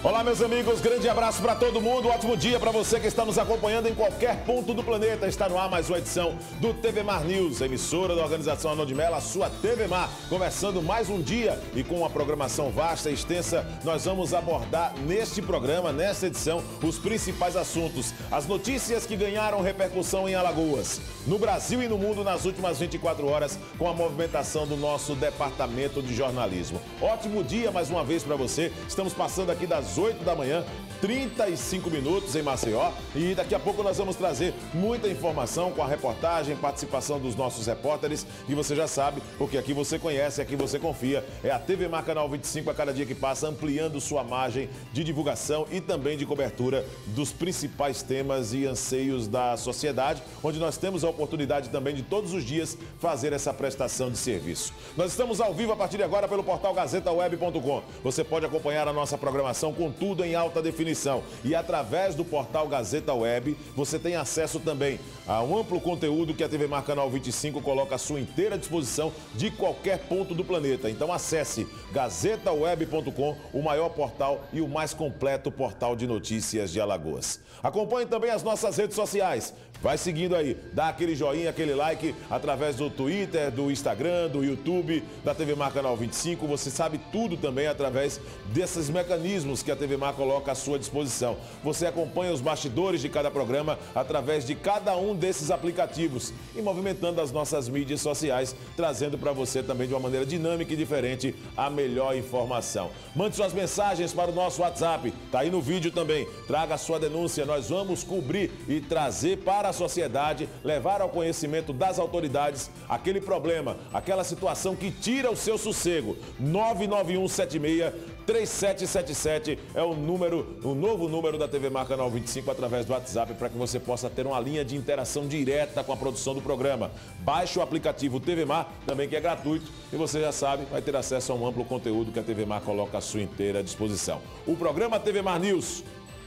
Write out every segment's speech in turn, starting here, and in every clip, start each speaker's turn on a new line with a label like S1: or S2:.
S1: Olá, meus amigos, grande abraço para todo mundo, ótimo dia para você que está nos acompanhando em qualquer ponto do planeta. Está no ar mais uma edição do TV Mar News, emissora da organização Arnon de Mello, a sua TV Mar. Começando mais um dia e com uma programação vasta e extensa, nós vamos abordar neste programa, nesta edição, os principais assuntos, as notícias que ganharam repercussão em Alagoas, no Brasil e no mundo nas últimas 24 horas, com a movimentação do nosso departamento de jornalismo. Ótimo dia mais uma vez para você, estamos passando aqui das 8 da manhã, 35 minutos em Maceió, e daqui a pouco nós vamos trazer muita informação com a reportagem, participação dos nossos repórteres, e você já sabe, porque aqui você conhece, aqui você confia, é a TV Mar Canal 25, a cada dia que passa, ampliando sua margem de divulgação e também de cobertura dos principais temas e anseios da sociedade, onde nós temos a oportunidade também de todos os dias fazer essa prestação de serviço. Nós estamos ao vivo a partir de agora pelo portal gazetaweb.com. Você pode acompanhar a nossa programação com tudo em alta definição. E através do portal Gazeta Web, você tem acesso também a um amplo conteúdo que a TV Mar Canal 25 coloca à sua inteira disposição de qualquer ponto do planeta. Então acesse gazetaweb.com, o maior portal e o mais completo portal de notícias de Alagoas. Acompanhe também as nossas redes sociais. Vai seguindo aí, dá aquele joinha, aquele like através do Twitter, do Instagram, do YouTube, da TV Mar Canal 25. Você sabe tudo também através desses mecanismos que a TV Mar coloca à sua disposição. Você acompanha os bastidores de cada programa através de cada um desses aplicativos e movimentando as nossas mídias sociais, trazendo para você também de uma maneira dinâmica e diferente a melhor informação. Mande suas mensagens para o nosso WhatsApp, tá aí no vídeo também. Traga a sua denúncia, nós vamos cobrir e trazer para a sociedade, levar ao conhecimento das autoridades aquele problema, aquela situação que tira o seu sossego. 99176-3777 é o novo número da TV Mar Canal 25 através do WhatsApp, para que você possa ter uma linha de interação direta com a produção do programa. Baixe o aplicativo TV Mar, também que é gratuito, e você já sabe, vai ter acesso a um amplo conteúdo que a TV Mar coloca à sua inteira disposição. O programa TV Mar News,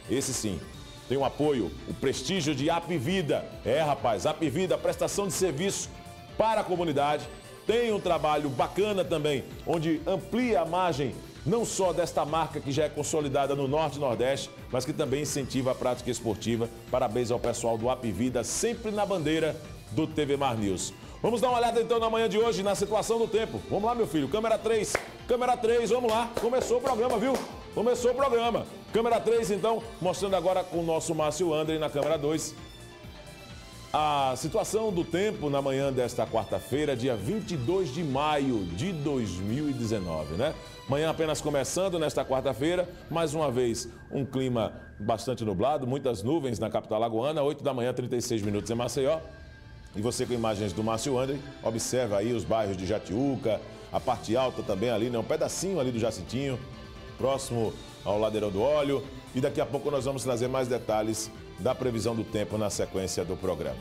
S1: esse sim, tem o apoio, o prestígio de Apvida. Rapaz, Apvida, prestação de serviço para a comunidade. Tem um trabalho bacana também, onde amplia a margem não só desta marca que já é consolidada no Norte e Nordeste, mas que também incentiva a prática esportiva. Parabéns ao pessoal do Apvida, sempre na bandeira do TV Mar News. Vamos dar uma olhada então na manhã de hoje na situação do tempo. Vamos lá, meu filho, câmera 3, vamos lá. Começou o programa, viu? Começou o programa. Câmera 3, então, mostrando agora com o nosso Márcio André na câmera 2. A situação do tempo na manhã desta quarta-feira, dia 22 de maio de 2019, né? Manhã apenas começando nesta quarta-feira, mais uma vez um clima bastante nublado, muitas nuvens na capital alagoana, 8 da manhã, 36 minutos em Maceió. E você com imagens do Márcio André, observa aí os bairros de Jatiuca, a parte alta também ali, né? Um pedacinho ali do Jacitinho, próximo ao Ladeirão do Óleo. E daqui a pouco nós vamos trazer mais detalhes da previsão do tempo na sequência do programa.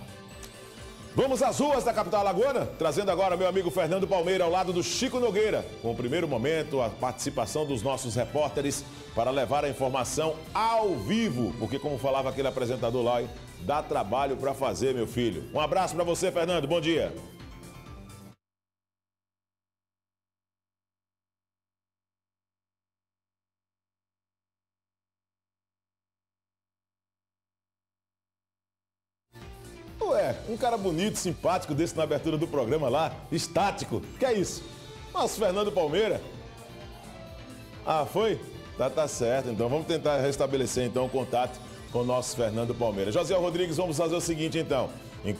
S1: Vamos às ruas da capital alagoana, trazendo agora meu amigo Fernando Palmeira ao lado do Chico Nogueira, com o primeiro momento, a participação dos nossos repórteres para levar a informação ao vivo, porque como falava aquele apresentador lá, dá trabalho para fazer, meu filho. Um abraço para você, Fernando, bom dia. Ué, um cara bonito, simpático desse na abertura do programa lá, estático. Que é isso? Nosso Fernando Palmeira. Ah, foi? Tá certo. Então vamos tentar restabelecer então o contato com o nosso Fernando Palmeira. José Rodrigues, vamos fazer o seguinte então.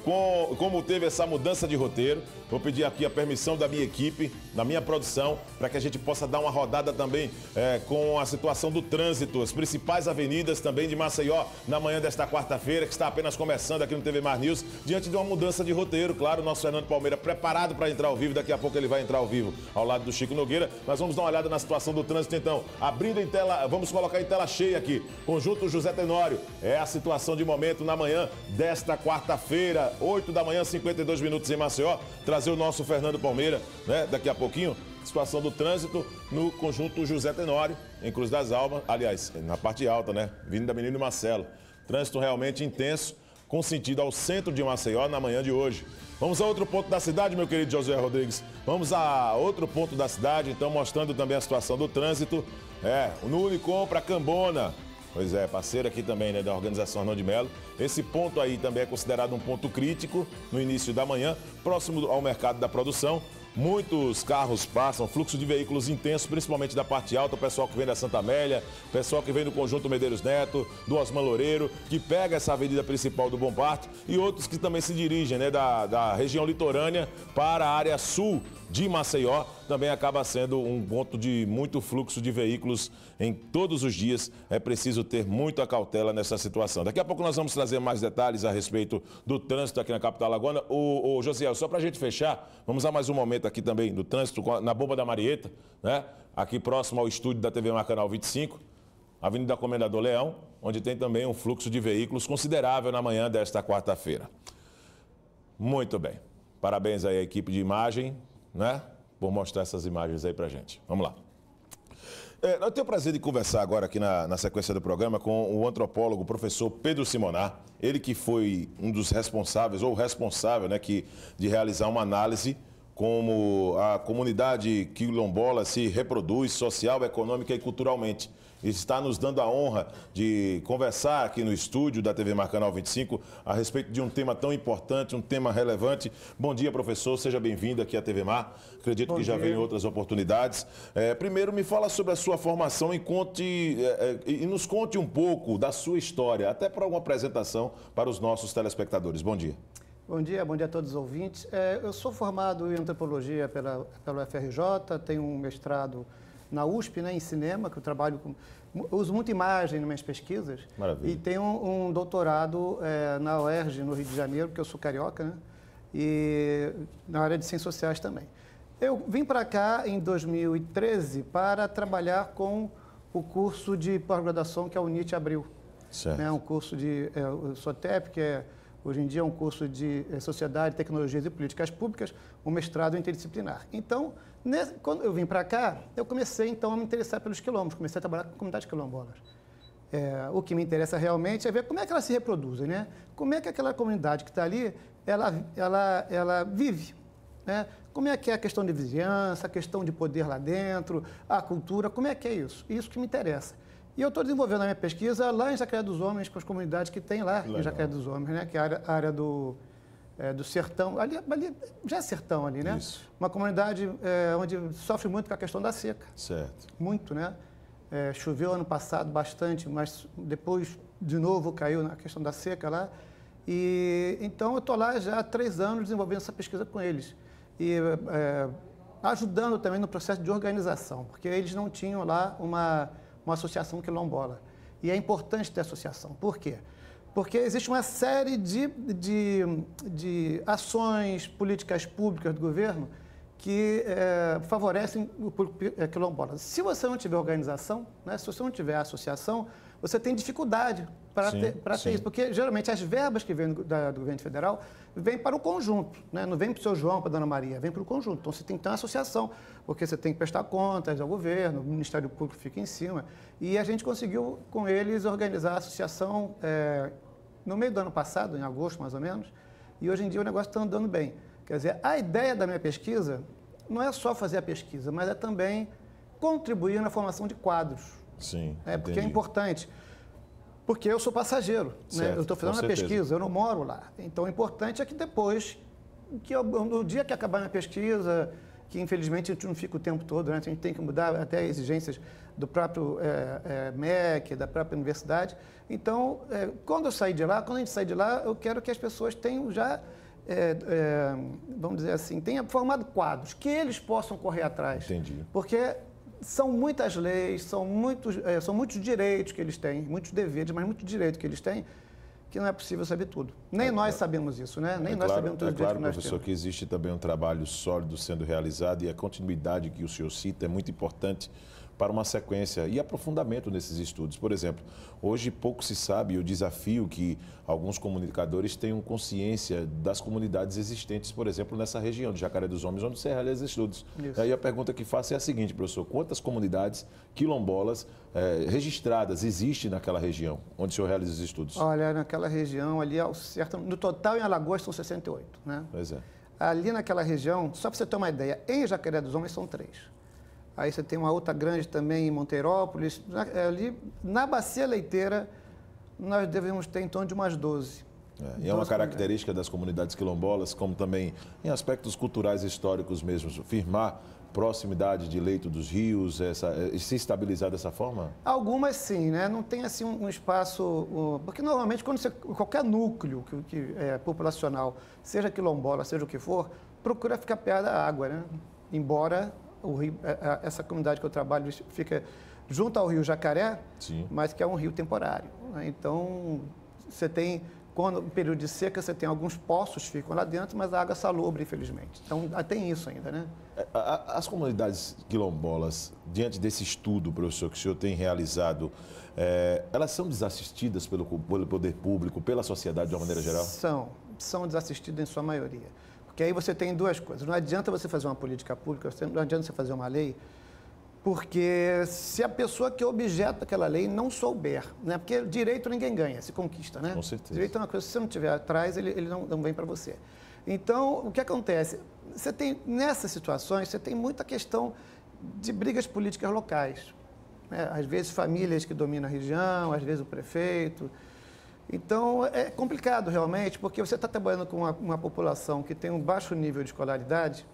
S1: Como teve essa mudança de roteiro, vou pedir aqui a permissão da minha equipe, da minha produção, para que a gente possa dar uma rodada também com a situação do trânsito, as principais avenidas também de Maceió, na manhã desta quarta-feira, que está apenas começando aqui no TV Mar News, diante de uma mudança de roteiro. Claro, o nosso Fernando Palmeira preparado para entrar ao vivo, daqui a pouco ele vai entrar ao vivo ao lado do Chico Nogueira. Mas vamos dar uma olhada na situação do trânsito então, abrindo em tela, vamos colocar em tela cheia aqui, Conjunto José Tenório, é a situação de momento na manhã desta quarta-feira. 8 da manhã, 52 minutos em Maceió. Trazer o nosso Fernando Palmeira, né? Daqui a pouquinho, situação do trânsito no Conjunto José Tenório, em Cruz das Almas. Aliás, na parte alta, né? Vindo da Menino Marcelo. Trânsito realmente intenso, com sentido ao centro de Maceió na manhã de hoje. Vamos a outro ponto da cidade, meu querido Josué Rodrigues. Vamos a outro ponto da cidade, então, mostrando também a situação do trânsito. No Unicom para Cambona. Pois é, parceiro aqui também, né, da organização Arnon de Melo. Esse ponto aí também é considerado um ponto crítico no início da manhã, próximo ao mercado da produção. Muitos carros passam, fluxo de veículos intenso, principalmente da parte alta, o pessoal que vem da Santa Amélia, o pessoal que vem do Conjunto Medeiros Neto, do Osman Loureiro, que pega essa avenida principal do Bom Parto, e outros que também se dirigem, né, da região litorânea para a área sul de Maceió, também acaba sendo um ponto de muito fluxo de veículos em todos os dias. É preciso ter muita cautela nessa situação. Daqui a pouco nós vamos trazer mais detalhes a respeito do trânsito aqui na capital alagoana. Ô Josiel, só para a gente fechar, vamos a mais um momento aqui também do trânsito na Bomba da Marieta, né? Aqui próximo ao estúdio da TV Mar Canal 25, Avenida Comendador Leão, onde tem também um fluxo de veículos considerável na manhã desta quarta-feira. Muito bem. Parabéns aí à equipe de imagem, né, por mostrar essas imagens aí pra gente. Vamos lá. Eu tenho o prazer de conversar agora aqui na sequência do programa com o antropólogo, o professor Pedro Simonar, ele que foi um dos responsáveis, ou responsável, né, de realizar uma análise como a comunidade quilombola se reproduz social, econômica e culturalmente. Está nos dando a honra de conversar aqui no estúdio da TV Mar Canal 25 a respeito de um tema tão importante, um tema relevante. Bom dia, professor, seja bem-vindo aqui à TV Mar. Acredito que já veio em outras oportunidades. Primeiro, me fala sobre a sua formação e nos conte um pouco da sua história, até para uma apresentação para os nossos telespectadores. Bom dia.
S2: Bom dia a todos os ouvintes. Eu sou formado em antropologia pela UFRJ, tenho um mestrado na USP, né, em cinema, que eu trabalho com... uso muita imagem nas minhas pesquisas.
S1: Maravilha.
S2: E tenho um doutorado na UERJ, no Rio de Janeiro, porque eu sou carioca, né, e na área de ciências sociais também. Eu vim para cá em 2013 para trabalhar com o curso de pós-graduação que a UNIT abriu.
S1: Certo.
S2: Um curso de SOTEP, que hoje em dia é um curso de Sociedade, Tecnologias e Políticas Públicas, um mestrado interdisciplinar. Então, quando eu vim para cá, eu comecei então a me interessar pelos quilombos, comecei a trabalhar com comunidades quilombolas. O que me interessa realmente é ver como é que elas se reproduzem, né? Como é que aquela comunidade que está ali, ela vive, né? Como é que é a questão de vizinhança, a questão de poder lá dentro, a cultura, como é que é isso? Isso que me interessa. E eu estou desenvolvendo a minha pesquisa lá em Jacaré dos Homens, com as comunidades que tem lá em Jacaré dos Homens, né? Que é a área do sertão, ali já é sertão ali, né?
S1: Isso.
S2: Uma comunidade onde sofre muito com a questão da seca.
S1: Certo.
S2: Muito, né? Choveu ano passado bastante, mas depois de novo caiu na questão da seca lá. E então eu estou lá já há 3 anos desenvolvendo essa pesquisa com eles. E ajudando também no processo de organização, porque eles não tinham lá uma associação quilombola. E é importante ter associação. Por quê? Porque existe uma série de ações, políticas públicas do governo que favorecem o público quilombola. Se você não tiver organização, né, se você não tiver associação, você tem dificuldade para ter isso. Porque, geralmente, as verbas que vêm do governo federal vêm para o conjunto, né? Não vem para o seu João, para a dona Maria, vem para o conjunto. Então, você tem que ter uma associação, porque você tem que prestar contas ao governo, o Ministério Público fica em cima. E a gente conseguiu, com eles, organizar a associação no meio do ano passado, em agosto, mais ou menos, e hoje em dia o negócio está andando bem. Quer dizer, a ideia da minha pesquisa não é só fazer a pesquisa, mas é também contribuir na formação de quadros.
S1: Sim,
S2: porque é importante. Porque eu sou passageiro, né? Eu estou fazendo uma pesquisa, eu não moro lá. Então, o importante é que depois, no dia que acabar a minha pesquisa, que infelizmente a gente não fica o tempo todo, né? A gente tem que mudar até exigências do próprio MEC, da própria universidade. Então, quando a gente sair de lá, eu quero que as pessoas tenham já, vamos dizer assim, tenham formado quadros, que eles possam correr atrás.
S1: Entendi.
S2: Porque são muitas leis, são muitos direitos que eles têm, muitos deveres, mas muitos direitos que eles têm, que não é possível saber tudo. Nem nós sabemos isso, né? Nem nós sabemos todos os direitos que nós temos.
S1: Professor, que existe também um trabalho sólido sendo realizado e a continuidade que o senhor cita é muito importante para uma sequência e aprofundamento nesses estudos. Por exemplo, hoje pouco se sabe o desafio que alguns comunicadores tenham consciência das comunidades existentes, por exemplo, nessa região de Jacaré dos Homens, onde se realiza estudos.
S2: Isso.
S1: Aí a pergunta que faço é a seguinte, professor: quantas comunidades quilombolas registradas existem naquela região onde o senhor realiza os estudos?
S2: Olha, naquela região ali, ao certo, no total em Alagoas são 68, né?
S1: Pois é.
S2: Ali naquela região, só para você ter uma ideia, em Jacaré dos Homens são 3. Aí você tem uma outra grande também em Monteirópolis. Ali na Bacia Leiteira, nós devemos ter em torno de umas 12.
S1: E é uma característica das comunidades quilombolas, como também em aspectos culturais e históricos mesmo, firmar proximidade de leito dos rios, se estabilizar dessa forma?
S2: Algumas sim, né? Não tem assim um espaço... Porque normalmente quando qualquer núcleo que é populacional, seja quilombola, seja o que for, procura ficar perto da água, né? Embora o rio, essa comunidade que eu trabalho fica junto ao rio Jacaré,
S1: sim,
S2: mas que é um rio temporário, né? Então, você tem... Quando, no período de seca, você tem alguns poços que ficam lá dentro, mas a água é salubre, infelizmente. Então, tem isso ainda, né?
S1: As comunidades quilombolas, diante desse estudo, professor, que o senhor tem realizado, elas são desassistidas pelo poder público, pela sociedade de uma maneira geral?
S2: São desassistidas em sua maioria. Porque aí você tem duas coisas. Não adianta você fazer uma política pública, não adianta você fazer uma lei, porque se a pessoa que objeta aquela lei não souber, né? Porque direito ninguém ganha, se conquista, né?
S1: Com certeza.
S2: Direito é uma coisa, se você não estiver atrás, ele não vem para você. Então, o que acontece? Você tem, nessas situações, você tem muita questão de brigas políticas locais, né? Às vezes famílias que dominam a região, às vezes o prefeito. Então, é complicado realmente, porque você está trabalhando com uma população que tem um baixo nível de escolaridade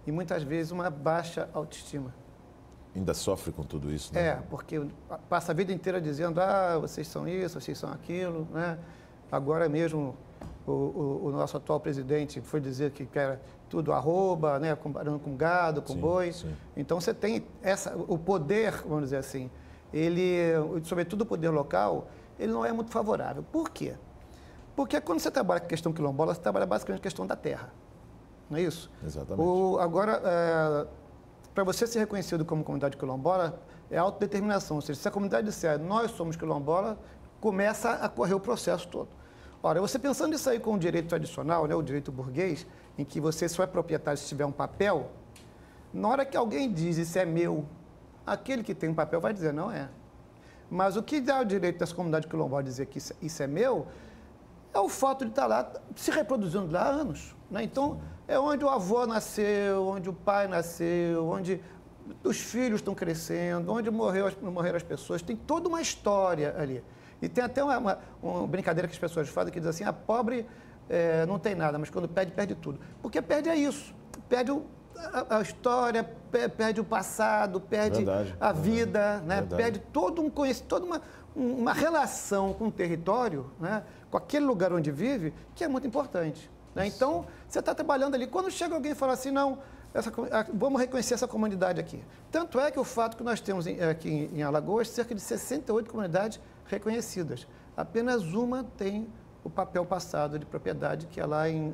S2: e muitas vezes uma baixa autoestima.
S1: Ainda sofre com tudo isso, né?
S2: Porque passa a vida inteira dizendo, vocês são isso, vocês são aquilo, né? Agora mesmo o nosso atual presidente foi dizer que quer tudo arroba, né? Comparando com gado, com boi.
S1: Sim.
S2: Então você tem o poder, vamos dizer assim, sobretudo o poder local, ele não é muito favorável. Por quê? Porque quando você trabalha com questão quilombola, você trabalha basicamente com questão da terra, não é isso?
S1: Exatamente.
S2: Para você ser reconhecido como comunidade quilombola, é autodeterminação. Ou seja, se a comunidade disser nós somos quilombola, começa a correr o processo todo. Ora, você pensando nisso aí com o direito tradicional, né, o direito burguês, em que você só é proprietário se tiver um papel, na hora que alguém diz isso é meu, aquele que tem um papel vai dizer não é. Mas o que dá o direito dessa comunidade quilombola dizer que isso é meu é o fato de estar lá se reproduzindo lá há anos, né? Então, é onde o avô nasceu, onde o pai nasceu, onde os filhos estão crescendo, onde morreram as pessoas. Tem toda uma história ali. E tem até uma brincadeira que as pessoas fazem que diz assim, a pobre não tem nada, mas quando perde tudo. Porque perde isso, perde a história, perde o passado, perde a vida, né? Perde todo um conhecimento, toda uma relação com o território, né? Com aquele lugar onde vive, que é muito importante, né? Então, você está trabalhando ali. Quando chega alguém e fala assim, não, vamos reconhecer essa comunidade aqui. Tanto é que o fato que nós temos aqui em Alagoas, cerca de 68 comunidades reconhecidas. Apenas uma tem o papel passado de propriedade, que é lá em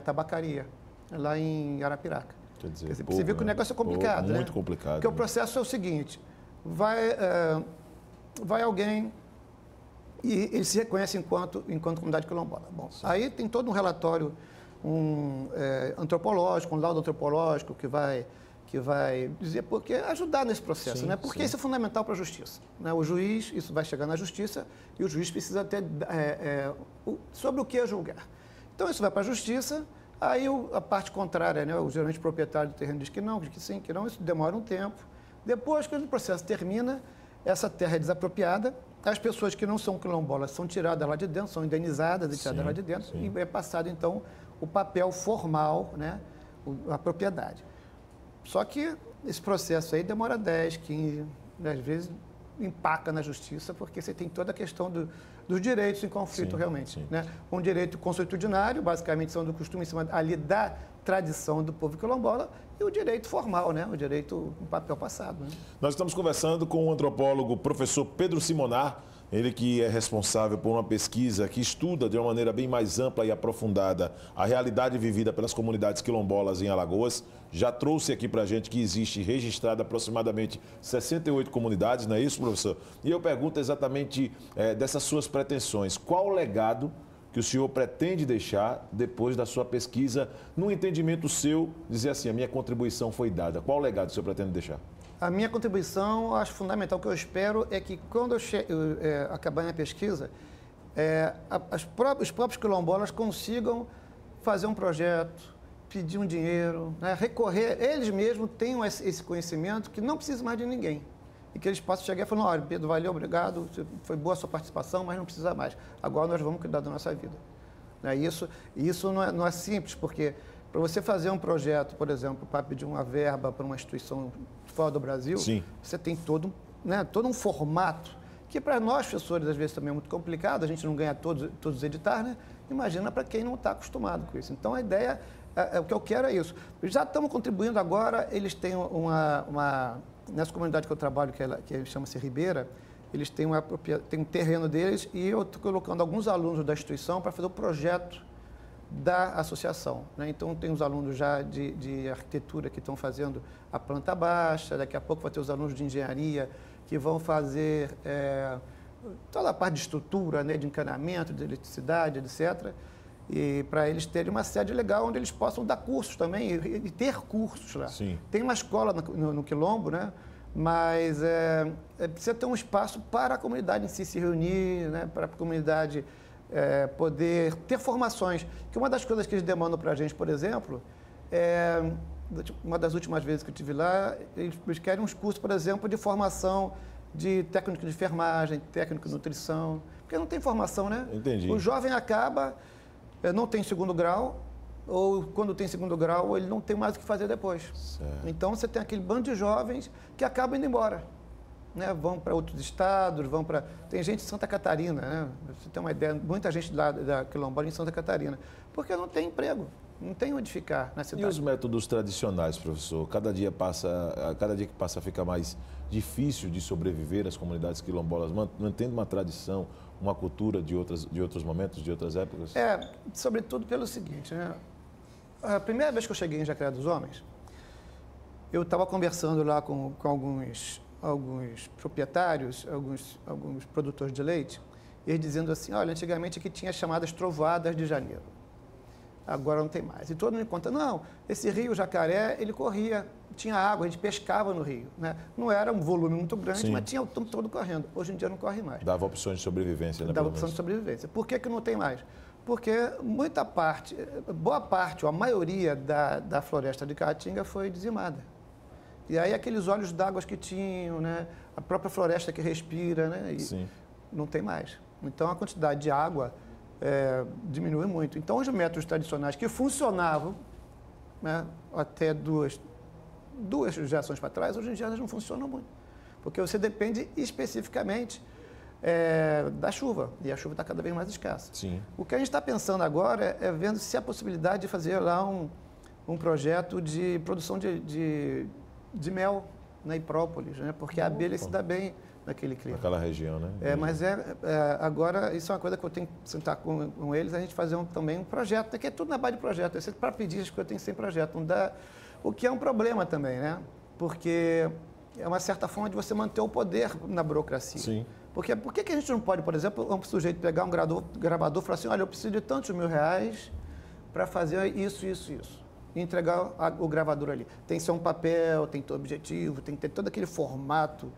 S2: Tabacaria, lá em Arapiraca.
S1: Quer dizer,
S2: você viu que o negócio é complicado, né?
S1: Muito complicado.
S2: Porque o processo é o seguinte, vai alguém e ele se reconhece enquanto comunidade quilombola. Bom, aí tem todo um relatório antropológico, um laudo antropológico que vai dizer, porque ajudar nesse processo, né? Porque isso é fundamental para a justiça, né? O juiz, isso vai chegar na justiça e o juiz precisa ter sobre o que julgar. Então isso vai para a justiça. Aí a parte contrária, né, o gerente proprietário do terreno diz que não, diz que sim, que não, isso demora um tempo. Depois que o processo termina, essa terra é desapropriada, as pessoas que não são quilombolas são tiradas lá de dentro, são indenizadas e tiradas lá de dentro, e é passado então o papel formal, né, a propriedade. Só que esse processo aí demora 10, 15, às vezes empaca na justiça, porque você tem toda a questão dos direitos em conflito realmente. Né? Um direito consuetudinário, basicamente são do costume em cima ali da tradição do povo quilombola, e o direito formal, né? O direito em papel passado. Né?
S1: Nós estamos conversando com o antropólogo professor Pedro Simonar, Ele que é responsável por uma pesquisa que estuda de uma maneira bem mais ampla e aprofundada a realidade vivida pelas comunidades quilombolas em Alagoas, já trouxe aqui para a gente que existe registrada aproximadamente 68 comunidades, não é isso, professor? E eu pergunto exatamente dessas suas pretensões. Qual o legado que o senhor pretende deixar depois da sua pesquisa, no entendimento seu, dizer assim, a minha contribuição foi dada? Qual o legado que o senhor pretende deixar?
S2: A minha contribuição, acho fundamental, o que eu espero é que quando eu acabar minha pesquisa, os próprios quilombolas consigam fazer um projeto, pedir um dinheiro, né, recorrer, eles mesmos tenham esse conhecimento que não precisa mais de ninguém. E que eles possam chegar e falar, olha, Pedro, valeu, obrigado, foi boa a sua participação, mas não precisa mais. Agora nós vamos cuidar da nossa vida. Né? Isso não é simples, porque para você fazer um projeto, por exemplo, para pedir uma verba para uma instituição fora do Brasil,
S1: sim,
S2: você tem todo um formato, que para nós, professores, às vezes também é muito complicado, a gente não ganha todos os editais, né? Imagina para quem não está acostumado com isso. Então, a ideia, o que eu quero é isso. Já estamos contribuindo agora, eles têm nessa comunidade que eu trabalho, que chama-se Ribeira, eles têm um terreno deles e eu estou colocando alguns alunos da instituição para fazer o projeto da associação. Né? Então, tem os alunos já de arquitetura que estão fazendo a planta baixa, daqui a pouco vai ter os alunos de engenharia que vão fazer toda a parte de estrutura, né, de encanamento, de eletricidade, etc., e para eles terem uma sede legal onde eles possam dar cursos também e ter cursos lá.
S1: Sim.
S2: Tem uma escola no Quilombo, né? Mas precisa ter um espaço para a comunidade em si se reunir, né? Para a comunidade poder ter formações. Que uma das coisas que eles demandam para a gente, por exemplo, uma das últimas vezes que eu estive lá, eles querem uns cursos, por exemplo, de formação de técnico de enfermagem, técnico de nutrição, porque não tem formação, né?
S1: Entendi.
S2: O jovem acaba, não tem segundo grau, ou quando tem segundo grau, ele não tem mais o que fazer depois.
S1: Certo.
S2: Então, você tem aquele bando de jovens que acabam indo embora. Né? Vão para outros estados, Tem gente de Santa Catarina, né? Você tem uma ideia, muita gente lá da Quilombola em Santa Catarina, porque não tem emprego, não tem onde ficar na cidade.
S1: E os métodos tradicionais, professor? Cada dia que passa fica mais difícil de sobreviver as comunidades quilombolas, mantendo uma tradição, uma cultura de outros momentos, de outras épocas?
S2: Sobretudo pelo seguinte, né? A primeira vez que eu cheguei em Jacaré dos Homens, eu estava conversando lá com alguns proprietários, alguns produtores de leite, e eles dizendo assim, olha, antigamente aqui tinha chamadas trovoadas de janeiro, agora não tem mais. E todo mundo conta, não, esse rio Jacaré, ele corria, tinha água, a gente pescava no rio, né? Não era um volume muito grande,
S1: sim,
S2: mas tinha o tempo todo correndo. Hoje em dia não corre mais.
S1: Dava opções de sobrevivência, né?
S2: Dava opção de sobrevivência. Por que não tem mais? Porque boa parte, ou a maioria da floresta de Caatinga foi dizimada. E aí aqueles olhos d'água que tinham, né? A própria floresta que respira, né? E
S1: sim,
S2: não tem mais. Então a quantidade de água diminui muito. Então os métodos tradicionais que funcionavam, né, até duas gerações para trás, hoje em dia elas não funcionam muito. Porque você depende especificamente da chuva, e a chuva está cada vez mais escassa.
S1: sim.
S2: O que a gente está pensando agora é vendo se há possibilidade de fazer lá um projeto de produção de mel na Hiprópolis, né? Porque a abelha se dá bem naquele clima.
S1: Naquela região, né?
S2: Mas agora, isso é uma coisa que eu tenho que sentar com eles, a gente fazer também um projeto, que é tudo na base de projeto. Para pedir as coisas tem que ser projeto. Não dá, o que é um problema também, né? Porque é uma certa forma de você manter o poder na burocracia.
S1: Sim.
S2: Porque por que a gente não pode, por exemplo, um sujeito pegar um gravador e falar assim, olha, eu preciso de tantos R$1.000 para fazer isso, isso, isso. E entregar o gravador ali. Tem que ser um papel, tem que ter objetivo, tem que ter todo aquele formato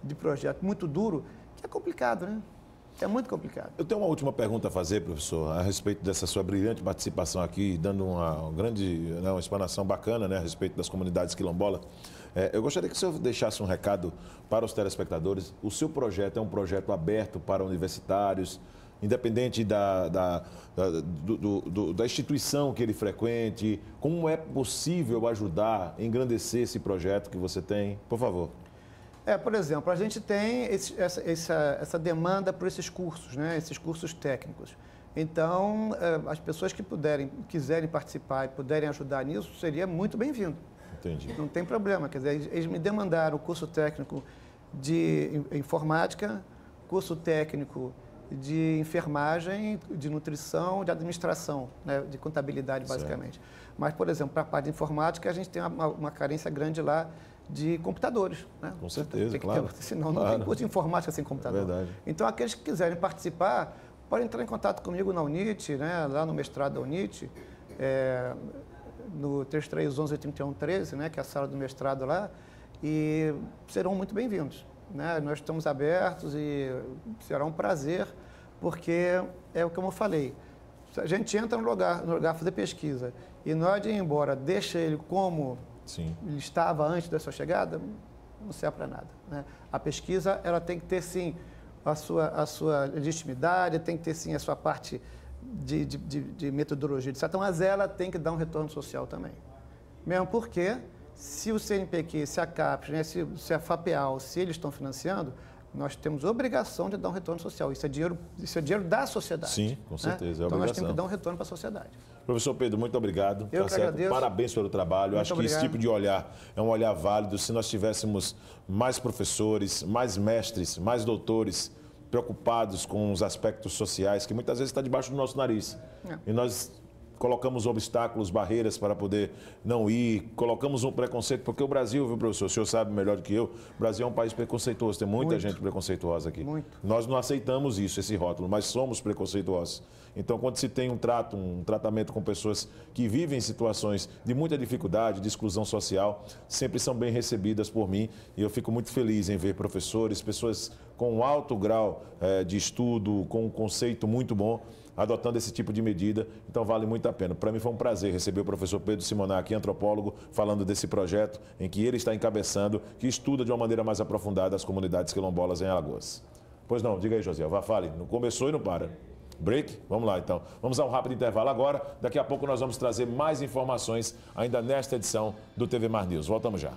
S2: de projeto muito duro, que é complicado, né? É muito complicado.
S1: Eu tenho uma última pergunta a fazer, professor, a respeito dessa sua brilhante participação aqui, dando uma grande, uma explanação bacana, né, a respeito das comunidades quilombolas. Eu gostaria que o senhor deixasse um recado para os telespectadores. O seu projeto é um projeto aberto para universitários, independente da instituição que ele frequente. Como é possível ajudar, engrandecer esse projeto que você tem? Por favor.
S2: Por exemplo, a gente tem essa demanda por esses cursos, né? Esses cursos técnicos. Então, as pessoas que quiserem participar e puderem ajudar nisso, seria muito bem-vindo.
S1: Entendi.
S2: Não tem problema. Quer dizer, eles me demandaram o curso técnico de informática, curso técnico de enfermagem, de nutrição, de administração, né, de contabilidade, basicamente. Certo. Mas, por exemplo, para a parte de informática, a gente tem uma carência grande lá de computadores. Né?
S1: Com certeza, claro.
S2: Senão não tem curso de informática sem computador.
S1: Verdade.
S2: Então, aqueles que quiserem participar, podem entrar em contato comigo na UNIT, né, lá no mestrado da UNIT, no 3311-8113, né, que é a sala do mestrado lá, e serão muito bem-vindos. Né? Nós estamos abertos e será um prazer, porque é o que eu falei. Se a gente entra no lugar fazer pesquisa e na hora de ir embora deixa ele como Sim. ele estava antes da sua chegada, não serve para nada. Né? A pesquisa ela tem que ter, sim, a sua legitimidade, tem que ter, sim, a sua parte de metodologia, etc. Mas ela tem que dar um retorno social também. Mesmo porque, se o CNPq, se a CAPES, né, se a FAPEAL, se eles estão financiando, nós temos obrigação de dar um retorno social. Isso é dinheiro da sociedade.
S1: Sim, com certeza. Né?
S2: Então nós temos que dar um retorno para a sociedade.
S1: Professor Pedro, muito obrigado.
S2: Eu que agradeço.
S1: Parabéns pelo trabalho. Acho que esse tipo de olhar é um olhar válido. Se nós tivéssemos mais professores, mais mestres, mais doutores preocupados com os aspectos sociais, que muitas vezes está debaixo do nosso nariz. E nós colocamos obstáculos, barreiras para poder não ir, colocamos um preconceito, porque o Brasil, viu, professor, o senhor sabe melhor do que eu, o Brasil é um país preconceituoso, tem muita gente preconceituosa aqui. Nós não aceitamos isso, esse rótulo, mas somos preconceituosos. Então, quando se tem um tratamento com pessoas que vivem em situações de muita dificuldade, de exclusão social, sempre são bem recebidas por mim e eu fico muito feliz em ver professores, pessoas com um alto grau de estudo, com um conceito muito bom, adotando esse tipo de medida, então vale muito a pena. Para mim foi um prazer receber o professor Pedro Simonac, antropólogo, falando desse projeto em que ele está encabeçando, que estuda de uma maneira mais aprofundada as comunidades quilombolas em Alagoas. Pois não, diga aí, José, vá, fale, não começou e não para. Break? Vamos lá, então. Vamos a um rápido intervalo agora, daqui a pouco nós vamos trazer mais informações ainda nesta edição do TV Mar News. Voltamos já.